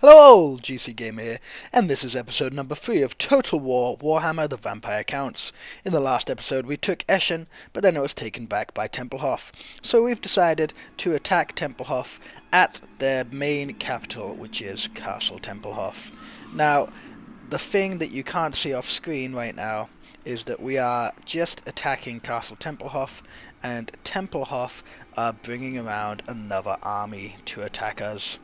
Hello, GC Gamer here, and this is episode number 3 of Total War Warhammer the Vampire Counts. In the last episode we took Eschen, but then it was taken back by Templehof. So we've decided to attack Templehof at their main capital, which is Castle Templehof. Now, the thing that you can't see off screen right now is that we are just attacking Castle Templehof, and Templehof are bringing around another army to attack us.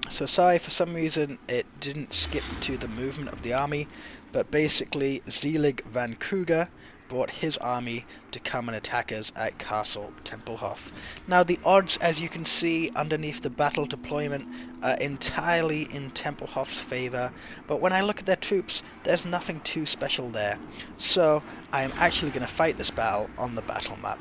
So sorry, for some reason it didn't skip to the movement of the army, but basically Zelig van Kruger brought his army to come and attack us at Castle Templehof. Now the odds, as you can see underneath the battle deployment, are entirely in Templehof's favour, but when I look at their troops, there's nothing too special there. So I am actually going to fight this battle on the battle map.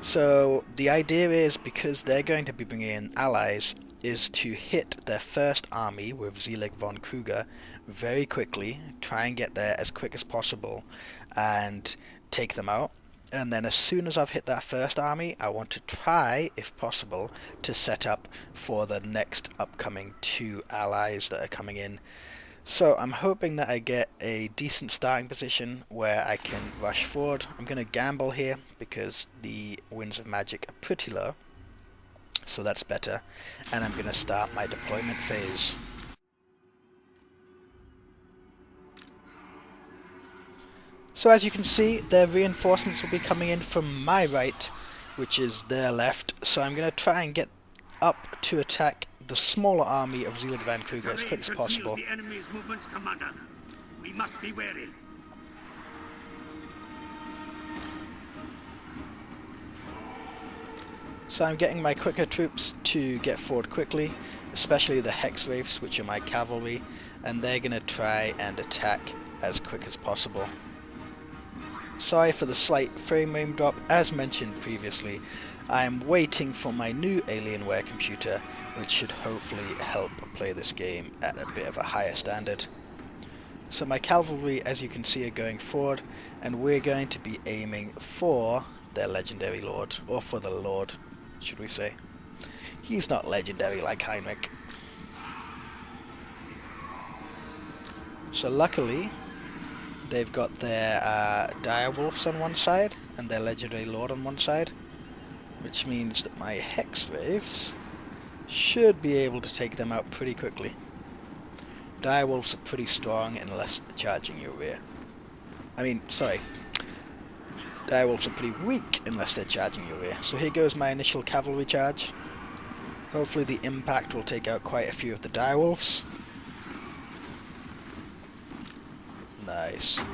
So the idea is, because they're going to be bringing in allies, is to hit their first army with Zelig von Kruger very quickly, try and get there as quick as possible and take them out. And then as soon as I've hit that first army, I want to try, if possible, to set up for the next upcoming 2 allies that are coming in. So I'm hoping that I get a decent starting position where I can rush forward. I'm going to gamble here because the winds of magic are pretty low, so that's better, and I'm going to start my deployment phase. So as you can see, their reinforcements will be coming in from my right, which is their left, so I'm going to try and get up to attack the smaller army of Zelig van Kruger as quick as possible. The enemy's movements, Commander. We must be wary. So I'm getting my quicker troops to get forward quickly, especially the Hex Wraiths, which are my cavalry, and they're going to try and attack as quick as possible. Sorry for the slight frame rate drop. As mentioned previously, I am waiting for my new Alienware computer, which should hopefully help play this game at a bit of a higher standard. So my cavalry, as you can see, are going forward, and we're going to be aiming for their legendary lord, or for the lord, should we say. He's not legendary like Heinrich. So luckily, they've got their direwolves on one side and their legendary lord on one side, which means that my Hex Wraiths should be able to take them out pretty quickly. Direwolves are pretty strong unless charging your rear. Direwolves are pretty weak unless they're charging your rear. So here goes my initial cavalry charge. Hopefully the impact will take out quite a few of the direwolves. Nice.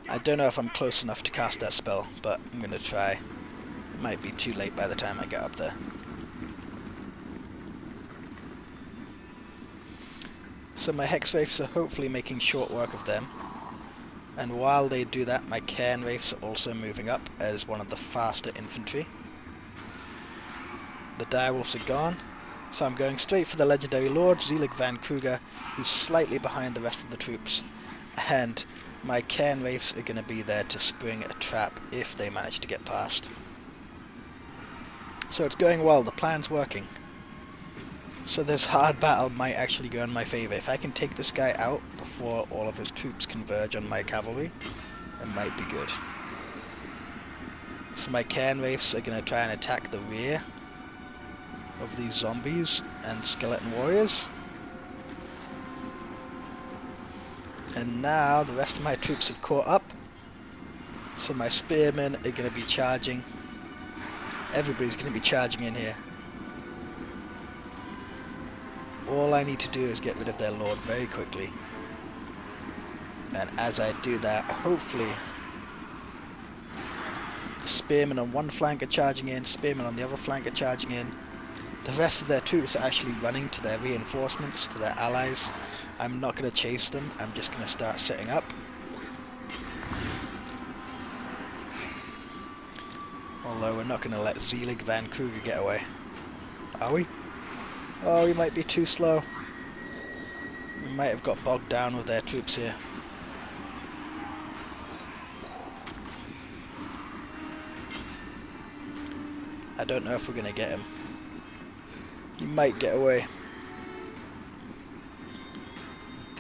I don't know if I'm close enough to cast that spell, but I'm going to try. It might be too late by the time I get up there. So my Hex Wraiths are hopefully making short work of them. And while they do that, my Cairn Wraiths are also moving up as one of the faster infantry. The direwolves are gone, so I'm going straight for the legendary lord, Zelig van Kruger, who's slightly behind the rest of the troops. And my Cairn Wraiths are going to be there to spring a trap if they manage to get past. So it's going well, the plan's working. So this hard battle might actually go in my favour. If I can take this guy out before all of his troops converge on my cavalry, it might be good. So my Cairn Wraiths are going to try and attack the rear of these zombies and skeleton warriors. And now the rest of my troops have caught up. So my spearmen are going to be charging. Everybody's going to be charging in here. All I need to do is get rid of their lord very quickly. And as I do that, hopefully the spearmen on one flank are charging in, spearmen on the other flank are charging in. The rest of their troops are actually running to their reinforcements, to their allies. I'm not going to chase them, I'm just going to start setting up. Although we're not going to let Zelig van Kruger get away. Are we? Oh, we might be too slow. We might have got bogged down with their troops here. I don't know if we're going to get him. He might get away.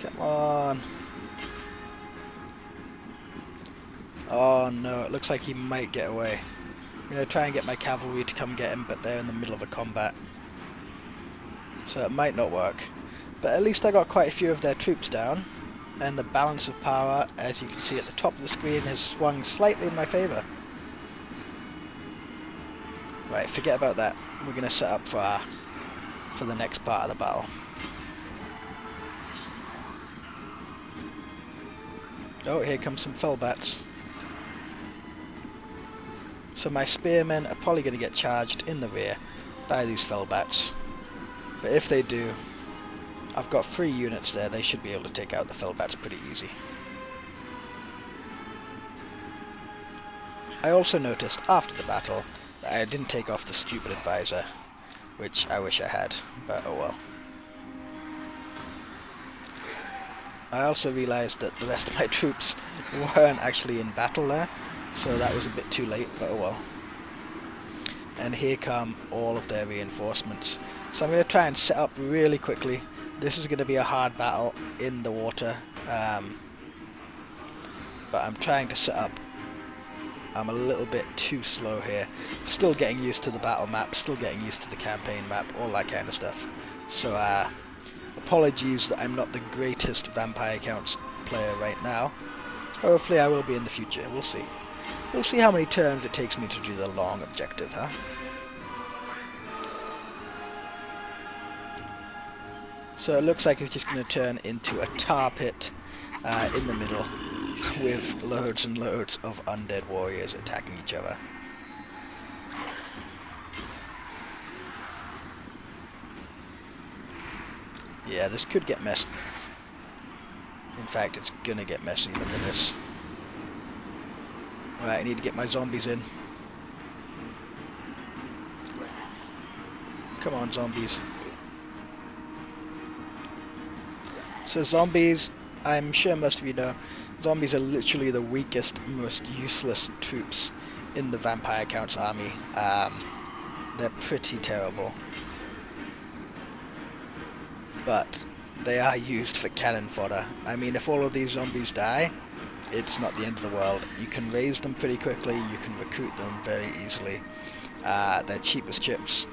Come on. Oh no, it looks like he might get away. I'm going to try and get my cavalry to come get him, but they're in the middle of a combat. So it might not work. But at least I got quite a few of their troops down. And the balance of power, as you can see at the top of the screen, has swung slightly in my favour. Right, forget about that. We're going to set up for the next part of the battle. Oh, here comes some fellbats. So my spearmen are probably going to get charged in the rear by these fellbats. But if they do, I've got 3 units there, they should be able to take out the fellbats pretty easy. I also noticed after the battle that I didn't take off the stupid advisor, which I wish I had, but oh well. I also realised that the rest of my troops weren't actually in battle there, so that was a bit too late, but oh well. And here come all of their reinforcements. So I'm going to try and set up really quickly. This is going to be a hard battle in the water, but I'm trying to set up. I'm a little bit too slow here. Still getting used to the battle map, still getting used to the campaign map, all that kind of stuff. So apologies that I'm not the greatest Vampire Counts player right now. Hopefully I will be in the future, we'll see. We'll see how many turns it takes me to do the long objective, huh? So it looks like it's just going to turn into a tar pit in the middle with loads and loads of undead warriors attacking each other. Yeah, this could get messy. In fact, it's going to get messy. Look at this. Right, I need to get my zombies in. Come on, zombies. So zombies, I'm sure most of you know, zombies are literally the weakest, most useless troops in the Vampire Counts army. They're pretty terrible. But they are used for cannon fodder. I mean, if all of these zombies die, it's not the end of the world. You can raise them pretty quickly, you can recruit them very easily. They're cheap as chips.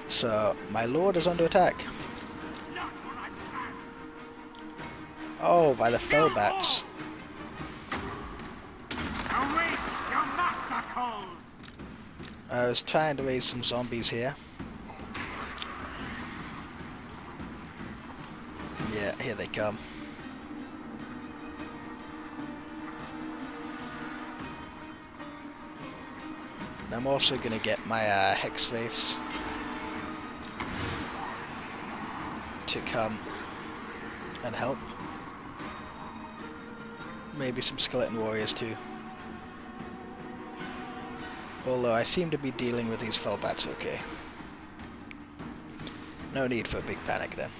So, my lord is under attack. Oh, by the fellbats. I was trying to raise some zombies here. Yeah, here they come. And I'm also going to get my hex wraiths to come and help. Maybe some skeleton warriors too. Although I seem to be dealing with these fellbats okay. No need for a big panic then.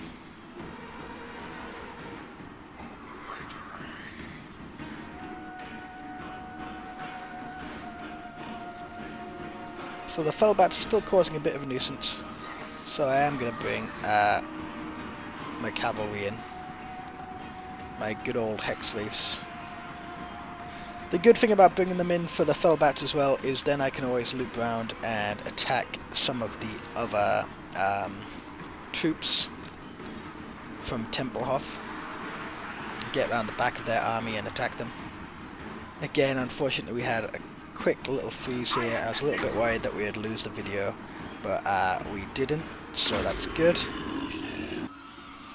So the fellbats are still causing a bit of a nuisance. So I am going to bring my cavalry in. My good old hex wraiths. The good thing about bringing them in for the fellbats as well is then I can always loop around and attack some of the other troops from Templehof. Get around the back of their army and attack them. Again, unfortunately we had a quick little freeze here. I was a little bit worried that we would lose the video, but we didn't, so that's good.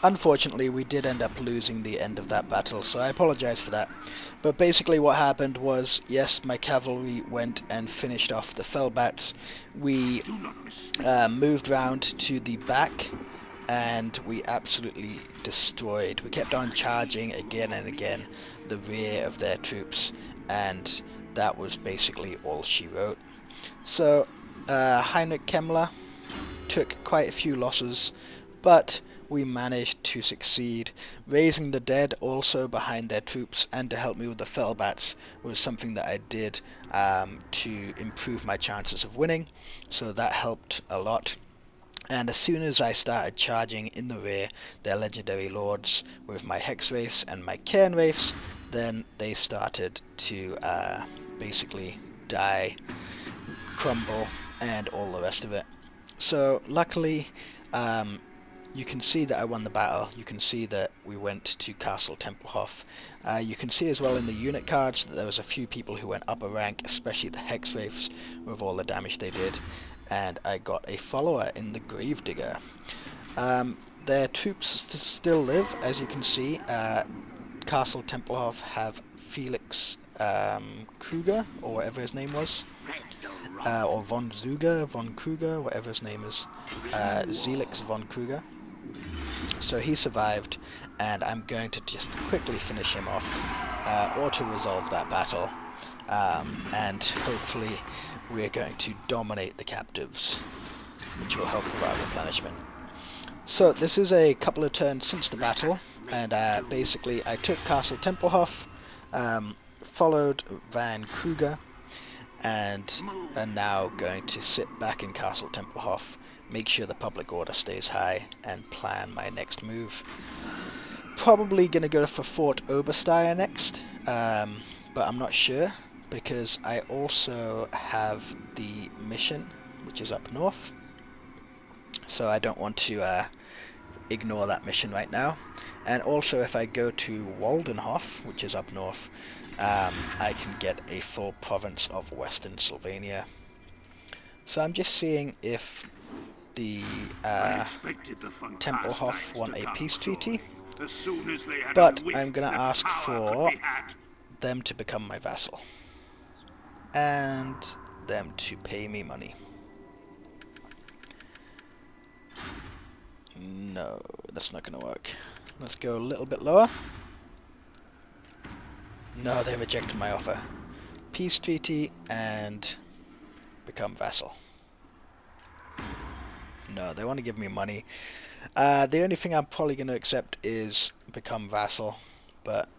Unfortunately, we did end up losing the end of that battle, so I apologize for that. But basically what happened was, yes, my cavalry went and finished off the fellbats. We moved round to the back, and we absolutely destroyed. We kept on charging again and again the rear of their troops, and that was basically all she wrote. So, Heinrich Kemmler took quite a few losses, but we managed to succeed. Raising the dead also behind their troops and to help me with the fellbats was something that I did to improve my chances of winning, so that helped a lot. And as soon as I started charging in the rear their legendary lords with my hex wraiths and my cairn wraiths, then they started to basically die, crumble, and all the rest of it. So luckily, you can see that I won the battle. You can see that we went to Castle Templehof. You can see as well in the unit cards that there was a few people who went up a rank, especially the hex wraiths with all the damage they did. And I got a follower in the Gravedigger. Their troops still live, as you can see. Castle Templehof have Felix Kruger, or whatever his name was, or von Zuger, von Kruger, whatever his name is, Zelix von Kruger. So he survived, and I'm going to just quickly finish him off, auto-resolve that battle, and hopefully we're going to dominate the captives, which will help with our replenishment. So this is a couple of turns since the battle, and basically I took Castle Templehof, followed Van Kruger, and are now going to sit back in Castle Templehof, make sure the public order stays high, and plan my next move. Probably going to go for Fort Obersteier next, but I'm not sure, because I also have the mission, which is up north, so I don't want to ignore that mission right now. And also if I go to Waldenhof, which is up north, I can get a full province of Western Sylvania. So I'm just seeing if the Templehof want a peace treaty, but I'm going to ask for them to become my vassal and them to pay me money. No, that's not going to work. Let's go a little bit lower. No, they rejected my offer. Peace treaty and become vassal. No, they want to give me money. The only thing I'm probably going to accept is become vassal, but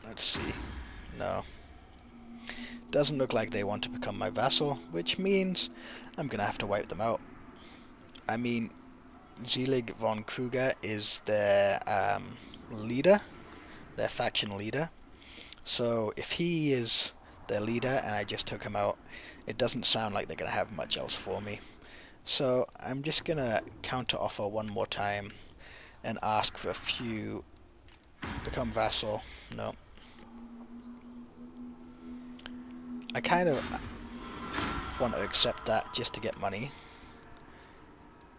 let's see. No. Doesn't look like they want to become my vassal, which means I'm going to have to wipe them out. I mean, Zelig von Kruger is their leader, their faction leader. So if he is their leader and I just took him out, it doesn't sound like they're going to have much else for me. So I'm just going to counter offer one more time and ask for a few. Become vassal. No. I kind of want to accept that just to get money.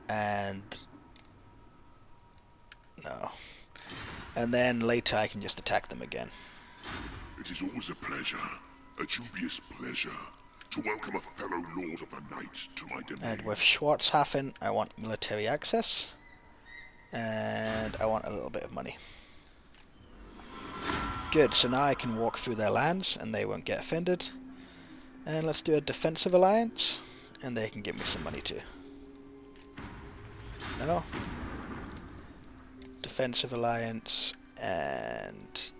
And no. And then later I can just attack them again. It is always a pleasure, a dubious pleasure, to welcome a fellow Lord of the Night to my domain. And with Schwarzhafen, I want military access. And I want a little bit of money. Good, so now I can walk through their lands and they won't get offended. And let's do a defensive alliance, and they can give me some money too. No. Defensive alliance, and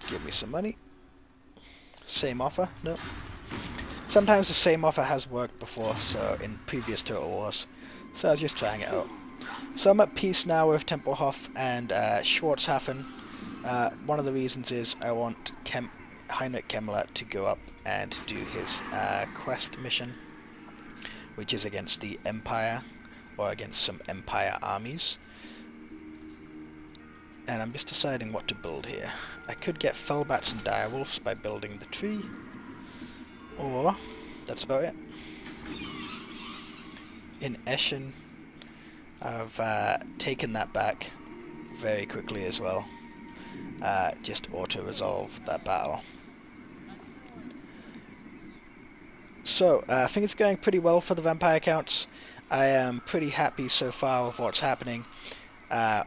give me some money. Same offer? No. Sometimes the same offer has worked before, so in previous Total Wars. So I was just trying it out. So I'm at peace now with Templehof and Schwarzhafen. One of the reasons is I want Heinrich Kemmler to go up and do his quest mission, which is against the Empire, or against some Empire armies. And I'm just deciding what to build here. I could get Fellbats and Direwolves by building the tree, or that's about it. In Eschen, I've taken that back very quickly as well. Just auto-resolve that battle. So, I think it's going pretty well for the vampire counts. I am pretty happy so far with what's happening.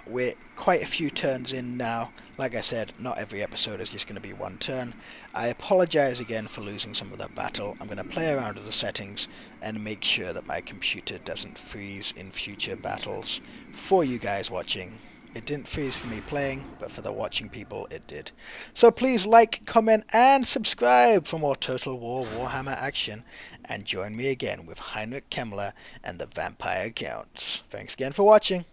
We're quite a few turns in now. Like I said, not every episode is just going to be one turn. I apologise again for losing some of that battle. I'm going to play around with the settings and make sure that my computer doesn't freeze in future battles for you guys watching. It didn't freeze for me playing, but for the watching people it did. So please like, comment and subscribe for more Total War Warhammer action, and join me again with Heinrich Kemmler and the Vampire Counts. Thanks again for watching.